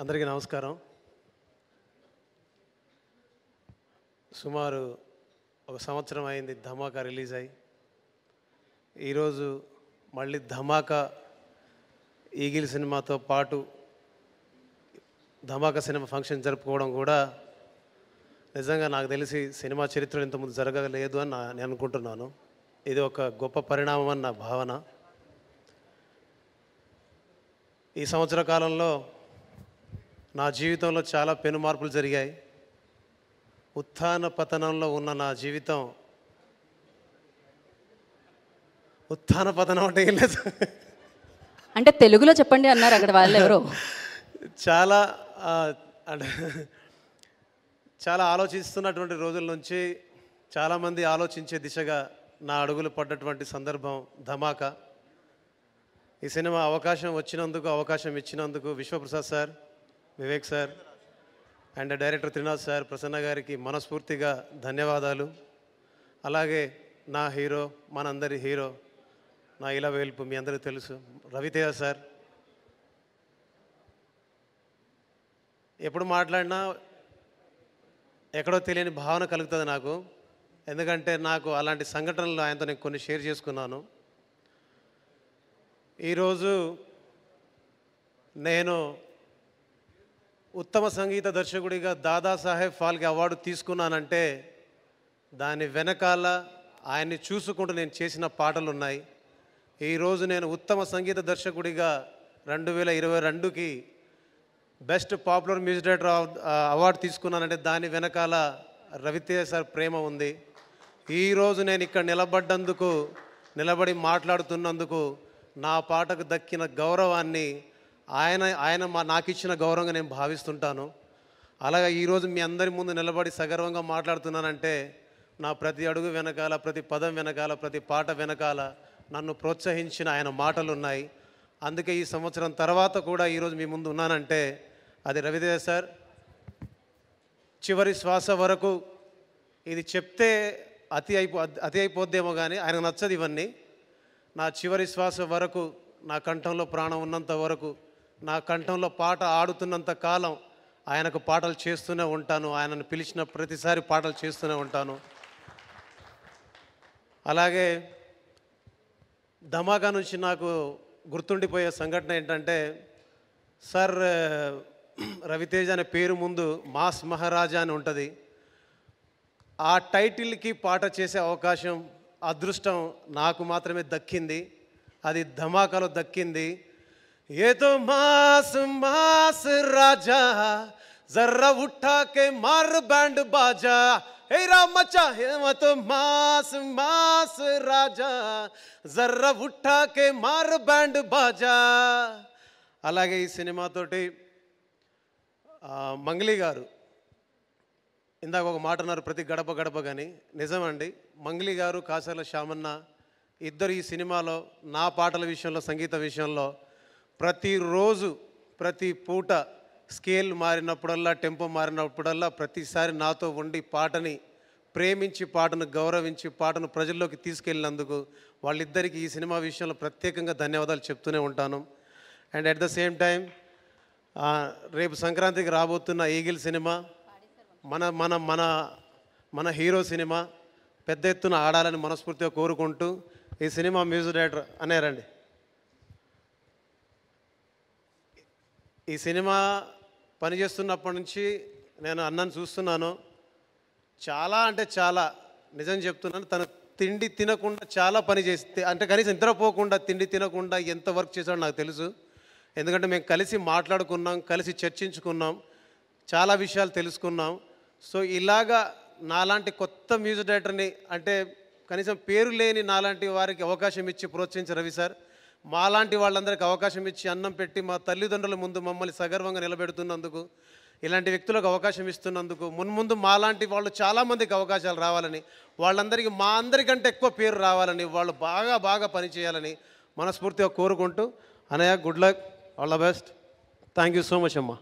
అందరికీ నమస్కారం. సుమారు ఒక సంవత్సరం అయింది ధమాకా రిలీజ్ అయ్యి. ఈరోజు మళ్ళీ ధమాకా ఈగిల్ సినిమాతో పాటు ధమాకా సినిమా ఫంక్షన్ జరుపుకోవడం కూడా నిజంగా నాకు తెలిసి సినిమా చరిత్రలో ఇంతకుముందు జరగలేదు అని నేను అనుకుంటున్నాను. ఇది ఒక గొప్ప పరిణామం అని నా భావన. ఈ సంవత్సర కాలంలో నా జీవితంలో చాలా పెను మార్పులు జరిగాయి. ఉత్థాన పతనంలో ఉన్న నా జీవితం ఉత్థాన పతనం అంటే ఏం లేదు, అంటే తెలుగులో చెప్పండి అన్నారు అక్కడ వాళ్ళు ఎవరో. చాలా అంటే చాలా ఆలోచిస్తున్నటువంటి రోజుల నుంచి చాలామంది ఆలోచించే దిశగా నా అడుగులు పడ్డటువంటి సందర్భం ధమాకా. ఈ సినిమా అవకాశం ఇచ్చినందుకు Vishwaprasad sir, Vivek sir and director Trinath sir, Prasanna గారికి మనస్ఫూర్తిగా ధన్యవాదాలు. అలాగే నా హీరో, మనందరి హీరో, నా ఇలవేల్పు మీ అందరికీ తెలుసు, రవితేజ సార్. ఎప్పుడు మాట్లాడినా ఎక్కడో తెలియని భావన కలుగుతుంది నాకు. ఎందుకంటే నాకు అలాంటి సంఘటనలు ఆయనతో నేను కొన్ని షేర్ చేసుకున్నాను. ఈరోజు నేను ఉత్తమ సంగీత దర్శకుడిగా దాదాసాహెబ్ ఫాల్కే అవార్డు తీసుకున్నానంటే దాని వెనకాల ఆయన్ని చూసుకుంటూ నేను చేసిన పాటలు ఉన్నాయి. ఈరోజు నేను ఉత్తమ సంగీత దర్శకుడిగా 2022కి best popular music director award తీసుకున్నానంటే దాని వెనకాల రవితేజ సార్ ప్రేమ ఉంది. ఈరోజు నేను ఇక్కడ నిలబడి మాట్లాడుతున్నందుకు నా పాటకు దక్కిన గౌరవాన్ని ఆయన నాకు ఇచ్చిన గౌరవంగా నేను భావిస్తుంటాను. అలాగే ఈరోజు మీ అందరి ముందు నిలబడి సగర్వంగా మాట్లాడుతున్నానంటే నా ప్రతి అడుగు వెనకాల, ప్రతి పదం వెనకాల, ప్రతి పాట వెనకాల నన్ను ప్రోత్సహించిన ఆయన మాటలు ఉన్నాయి. అందుకే ఈ సంవత్సరం తర్వాత కూడా ఈరోజు మీ ముందు ఉన్నానంటే అది రవితేజ సార్. చివరి శ్వాస వరకు ఇది చెప్తే అతి అయిపోద్దేమో కానీ ఆయనకు నచ్చదు ఇవన్నీ. నా చివరి శ్వాస వరకు, నా కంఠంలో ప్రాణం ఉన్నంత వరకు, నా కంఠంలో పాట ఆడుతున్నంత కాలం ఆయనకు పాటలు చేస్తూనే ఉంటాను. ఆయనను పిలిచిన ప్రతిసారి పాటలు చేస్తూనే ఉంటాను. అలాగే ధమాకా నుంచి నాకు గుర్తుండిపోయే సంఘటన ఏంటంటే, సార్ రవితేజ అనే పేరు ముందు మాస్ మహారాజా అని ఉంటుంది. ఆ టైటిల్కి పాట చేసే అవకాశం, అదృష్టం నాకు మాత్రమే దక్కింది. అది ధమాకాలో దక్కింది. ఏ తో మాస్ మాస్ రాజా జర్రా ఉఠా కే మార్ బ్యాండ్ బాజా, హే రామచ్చా హే తో మాస్ మాస్ రాజా జర్రా ఉఠా కే మార్ బ్యాండ్ బాజా. అలాగే ఈ సినిమాతోటి మంగ్లీ గారు ఇందాక ఒక మాట అన్నారు, ప్రతి గడప గడప కానీ నిజమండి. మంగ్లీ గారు, కాసాల శ్యామన్న ఇద్దరు ఈ సినిమాలో నా పాటల విషయంలో, సంగీత విషయంలో ప్రతిరోజు ప్రతి పూట స్కేల్ మారినప్పుడల్లా, టెంపో మారినప్పుడల్లా ప్రతిసారి నాతో ఉండి పాటని ప్రేమించి, పాటను గౌరవించి, పాటను ప్రజల్లోకి తీసుకెళ్ళినందుకు వాళ్ళిద్దరికీ ఈ సినిమా విషయంలో ప్రత్యేకంగా ధన్యవాదాలు చెప్తూనే ఉంటాను. And at the same time రేపు సంక్రాంతికి రాబోతున్న ఈగిల్ సినిమా మన మన మన మన హీరో సినిమా పెద్ద ఎత్తున ఆడాలని మనస్ఫూర్తిగా కోరుకుంటూ ఈ సినిమా మ్యూజిక్ డైరెక్టర్ అనేరండి. ఈ సినిమా పనిచేస్తున్నప్పటి నుంచి నేను అన్నను చూస్తున్నాను. చాలా అంటే చాలా, నిజం చెప్తున్నాను, తను తిండి తినకుండా చాలా పని చేస్తే, అంటే కనీసం నిద్రపోకుండా, తిండి తినకుండా ఎంత వర్క్ చేశాడో నాకు తెలుసు. ఎందుకంటే మేము కలిసి మాట్లాడుకున్నాం, కలిసి చర్చించుకున్నాం, చాలా విషయాలు తెలుసుకున్నాం. సో ఇలాగా నాలాంటి కొత్త మ్యూజిక్ డైరెక్టర్ని, అంటే కనీసం పేరు లేని నాలాంటి వారికి అవకాశం ఇచ్చి ప్రోత్సహించి రవి సార్, మాలాంటి వాళ్ళందరికీ అవకాశం ఇచ్చి అన్నం పెట్టి మా తల్లిదండ్రుల ముందు మమ్మల్ని సగర్వంగా నిలబెడుతున్నందుకు, ఇలాంటి వ్యక్తులకు అవకాశం ఇస్తున్నందుకు, మున్ముందు మాలాంటి వాళ్ళు చాలామందికి అవకాశాలు రావాలని, వాళ్ళందరికీ మా అందరికంటే ఎక్కువ పేరు రావాలని, వాళ్ళు బాగా బాగా పనిచేయాలని మనస్ఫూర్తిగా కోరుకుంటూ, అనయ్య good luck, all the best, thank you so much అమ్మా.